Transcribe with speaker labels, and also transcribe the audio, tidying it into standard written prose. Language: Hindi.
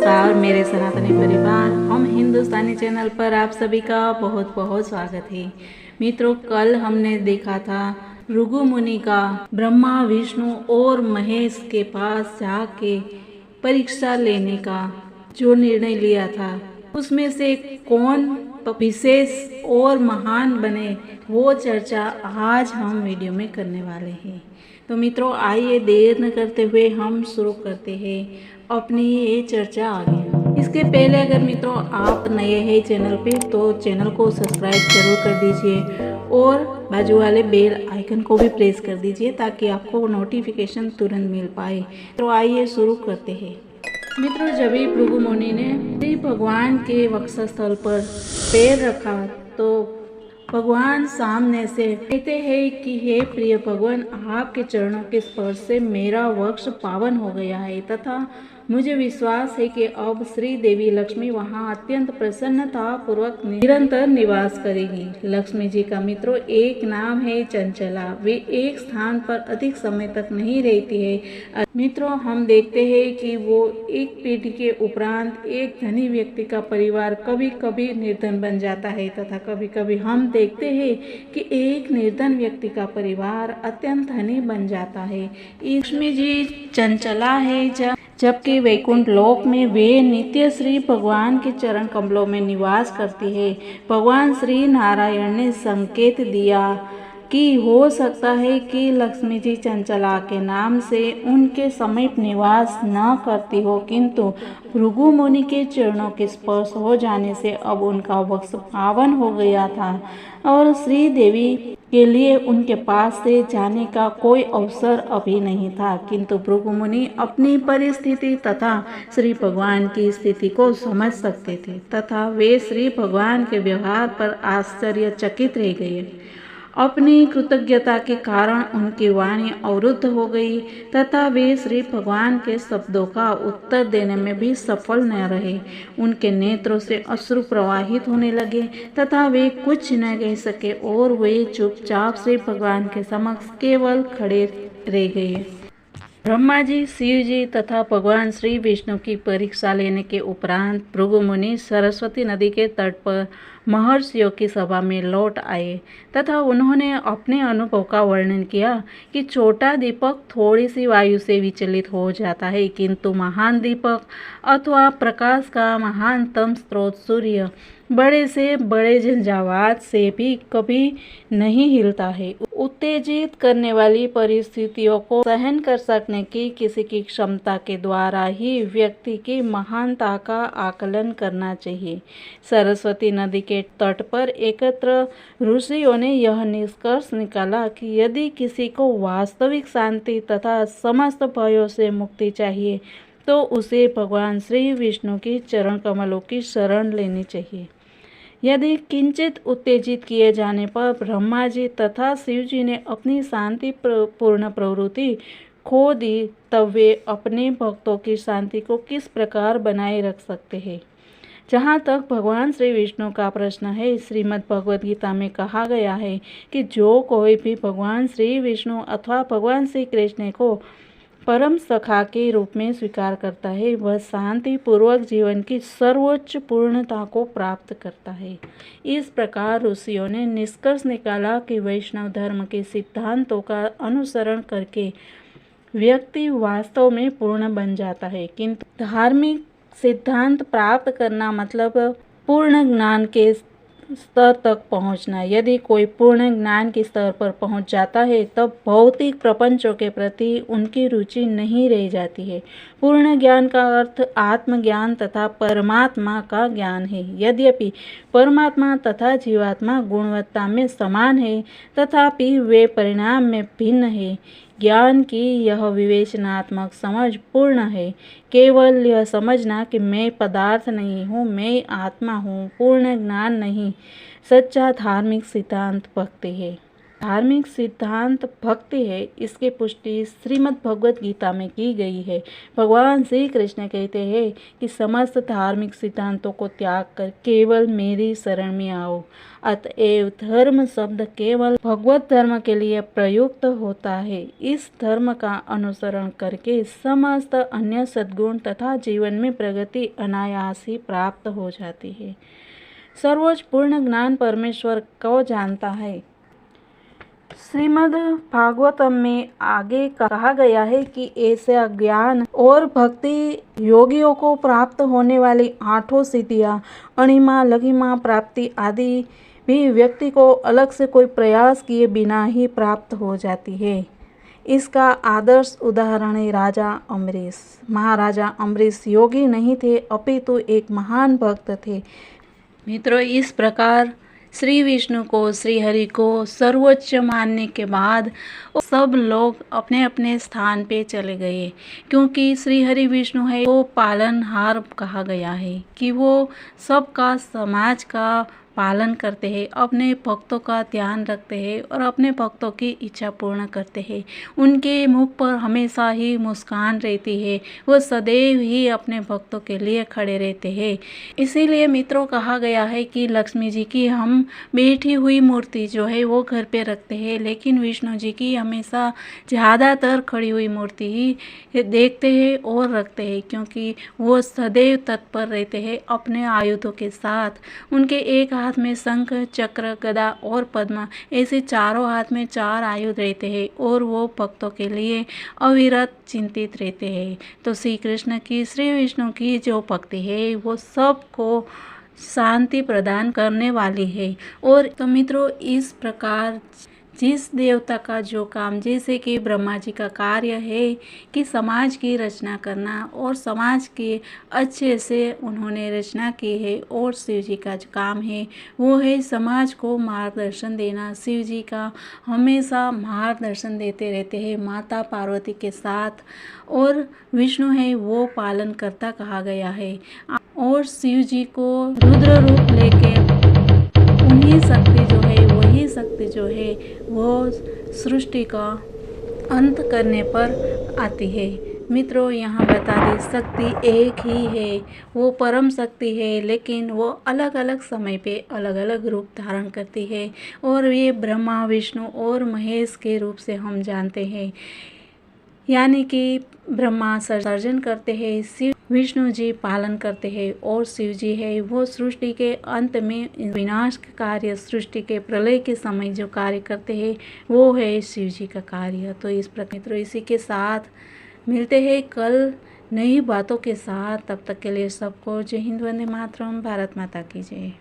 Speaker 1: नमस्कार मेरे सनातनी परिवार, हम हिंदुस्तानी चैनल पर आप सभी का बहुत बहुत स्वागत है। मित्रों, कल हमने देखा था भृगु मुनि का ब्रह्मा विष्णु और महेश के पास जाके परीक्षा लेने का जो निर्णय लिया था, उसमें से कौन विशेष और महान बने, वो चर्चा आज हम वीडियो में करने वाले हैं। तो मित्रों, आइए देर न करते हुए हम शुरू करते हैं अपनी ये चर्चा आगे। इसके पहले अगर मित्रों आप नए हैं चैनल पे, तो चैनल को सब्सक्राइब जरूर कर दीजिए और बाजू वाले बेल आइकन को भी प्रेस कर दीजिए ताकि आपको नोटिफिकेशन तुरंत मिल पाए। तो आइए शुरू करते हैं। मित्रों, जब भी भृगु मुनि ने श्री भगवान के वक्षस्थल पर पैर रखा तो भगवान सामने से कहते हैं कि हे प्रिय भगवान, आपके चरणों के स्पर्श से मेरा वक्ष पावन हो गया है तथा मुझे विश्वास है कि अब श्री देवी लक्ष्मी वहाँ अत्यंत प्रसन्नता पूर्वक निरंतर निवास करेगी। लक्ष्मी जी का मित्रों एक नाम है चंचला। वे एक स्थान पर अधिक समय तक नहीं रहती है। मित्रों, हम देखते हैं कि वो एक पीढ़ी के उपरांत एक धनी व्यक्ति का परिवार कभी कभी निर्धन बन जाता है तथा कभी कभी हम देखते हैं कि एक निर्धन व्यक्ति का परिवार अत्यंत धनी बन जाता है। लक्ष्मी जी चंचला है, जबकि वैकुंठ लोक में वे नित्य श्री भगवान के चरण कमलों में निवास करती है। भगवान श्री नारायण ने संकेत दिया कि हो सकता है कि लक्ष्मी जी चंचला के नाम से उनके समीप निवास न करती हो, किंतु भृगु मुनि के चरणों के स्पर्श हो जाने से अब उनका वक्ष पावन हो गया था और श्री देवी के लिए उनके पास से जाने का कोई अवसर अभी नहीं था। किंतु भृगु मुनि अपनी परिस्थिति तथा श्री भगवान की स्थिति को समझ सकते थे तथा वे श्री भगवान के व्यवहार पर आश्चर्यचकित रह गए। अपनी कृतज्ञता के कारण उनकी वाणी अवरुद्ध हो गई तथा वे श्री भगवान के शब्दों का उत्तर देने में भी सफल न रहे। उनके नेत्रों से अश्रु प्रवाहित होने लगे तथा वे कुछ न कह सके और वे चुपचाप श्री भगवान के समक्ष केवल खड़े रह गए। ब्रह्मा जी, शिव जी तथा भगवान श्री विष्णु की परीक्षा लेने के उपरांत भृगु मुनि सरस्वती नदी के तट पर महर्षियों की सभा में लौट आए तथा उन्होंने अपने अनुभव का वर्णन किया कि छोटा दीपक थोड़ी सी वायु से विचलित हो जाता है, किंतु महान दीपक अथवा प्रकाश का महानतम स्रोत सूर्य बड़े से बड़े झंझावात से भी कभी नहीं हिलता है। उत्तेजित करने वाली परिस्थितियों को सहन कर सकने की किसी की क्षमता के द्वारा ही व्यक्ति की महानता का आकलन करना चाहिए। सरस्वती नदी के तट पर एकत्र ऋषियों ने यह निष्कर्ष निकाला कि यदि किसी को वास्तविक शांति तथा समस्त भयों से मुक्ति चाहिए तो उसे भगवान श्री विष्णु की चरण कमलों की शरण लेनी चाहिए। यदि किंचित उत्तेजित किए जाने पर ब्रह्मा जी तथा शिव जी ने अपनी शांति पूर्ण प्रवृत्ति खो दी, तब वे अपने भक्तों की शांति को किस प्रकार बनाए रख सकते हैं। जहाँ तक भगवान श्री विष्णु का प्रश्न है, श्रीमद् भगवद गीता में कहा गया है कि जो कोई भी भगवान श्री विष्णु अथवा भगवान श्री कृष्ण को परम सखा के रूप में स्वीकार करता है, वह शांति पूर्वक जीवन की सर्वोच्च पूर्णता को प्राप्त करता है। इस प्रकार ऋषियों ने निष्कर्ष निकाला कि वैष्णव धर्म के सिद्धांतों का अनुसरण करके व्यक्ति वास्तव में पूर्ण बन जाता है, किंतु धार्मिक सिद्धांत प्राप्त करना मतलब पूर्ण ज्ञान के स्तर तक पहुंचना। यदि कोई पूर्ण ज्ञान के स्तर पर पहुंच जाता है तब भौतिक प्रपंचों के प्रति उनकी रुचि नहीं रह जाती है। पूर्ण ज्ञान का अर्थ आत्मज्ञान तथा परमात्मा का ज्ञान है। यद्यपि परमात्मा तथा जीवात्मा गुणवत्ता में समान है तथापि वे परिणाम में भिन्न है। ज्ञान की यह विवेचनात्मक समझ पूर्ण है। केवल यह समझना कि मैं पदार्थ नहीं हूँ, मैं आत्मा हूँ, पूर्ण ज्ञान नहीं। सच्चा धार्मिक सिद्धांत भक्ति है। धार्मिक सिद्धांत भक्ति है, इसकी पुष्टि श्रीमद् भगवत गीता में की गई है। भगवान श्री कृष्ण कहते हैं कि समस्त धार्मिक सिद्धांतों को त्याग कर केवल मेरी शरण में आओ। अतएव धर्म शब्द केवल भगवत धर्म के लिए प्रयुक्त होता है। इस धर्म का अनुसरण करके समस्त अन्य सद्गुण तथा जीवन में प्रगति अनायास ही प्राप्त हो जाती है। सर्वोच्च पूर्ण ज्ञान परमेश्वर को जानता है। श्रीमद् भागवतम में आगे कहा गया है कि ऐसा ज्ञान और भक्ति योगियों को प्राप्त होने वाली 8 सिद्धियां, अणिमा लघिमा प्राप्ति आदि भी व्यक्ति को अलग से कोई प्रयास किए बिना ही प्राप्त हो जाती है। इसका आदर्श उदाहरण है राजा अम्बरीश। महाराजा अम्बरीश योगी नहीं थे, अपितु एक महान भक्त थे। मित्रों, इस प्रकार श्री विष्णु को, श्री हरि को सर्वोच्च मानने के बाद सब लोग अपने अपने स्थान पे चले गए, क्योंकि श्री हरि विष्णु है वो पालनहार कहा गया है कि वो सबका, समाज का पालन करते हैं, अपने भक्तों का ध्यान रखते हैं और अपने भक्तों की इच्छा पूर्ण करते हैं। उनके मुख पर हमेशा ही मुस्कान रहती है, वो सदैव ही अपने भक्तों के लिए खड़े रहते हैं। इसीलिए मित्रों कहा गया है कि लक्ष्मी जी की हम बैठी हुई मूर्ति जो है वो घर पे रखते हैं, लेकिन विष्णु जी की हमेशा ज़्यादातर खड़ी हुई मूर्ति ही देखते हैं और रखते हैं, क्योंकि वो सदैव तत्पर रहते हैं अपने आयुधों के साथ। उनके एक हाथ में शंख, चक्र, गदा और पद्म, ऐसे चारों हाथ में 4 आयुध रहते हैं और वो भक्तों के लिए अविरत चिंतित रहते हैं। तो श्री कृष्ण की, श्री विष्णु की जो भक्ति है वो सबको शांति प्रदान करने वाली है। और तो मित्रों, इस प्रकार जिस देवता का जो काम, जैसे कि ब्रह्मा जी का कार्य है कि समाज की रचना करना और समाज के अच्छे से उन्होंने रचना की है, और शिव जी का जो काम है वो है समाज को मार्गदर्शन देना। शिव जी का हमेशा मार्गदर्शन देते रहते हैं माता पार्वती के साथ, और विष्णु है वो पालन करता कहा गया है। और शिव जी को रुद्र रूप लेके उन्हीं शक्ति जो है, वही शक्ति जो है वो सृष्टि का अंत करने पर आती है। मित्रों, यहाँ बता दें, शक्ति एक ही है, वो परम शक्ति है, लेकिन वो अलग अलग समय पे अलग अलग रूप धारण करती है, और ये ब्रह्मा, विष्णु और महेश के रूप से हम जानते हैं। यानी कि ब्रह्मा सर्जन करते हैं, शिव विष्णु जी पालन करते हैं, और शिव जी है वो सृष्टि के अंत में विनाश का कार्य, सृष्टि के प्रलय के समय जो कार्य करते हैं वो है शिव जी का कार्य। तो इस प्रकार इसी के साथ मिलते हैं कल नई बातों के साथ। तब तक के लिए सबको जय हिंद, वंदे मातरम, भारत माता की जय।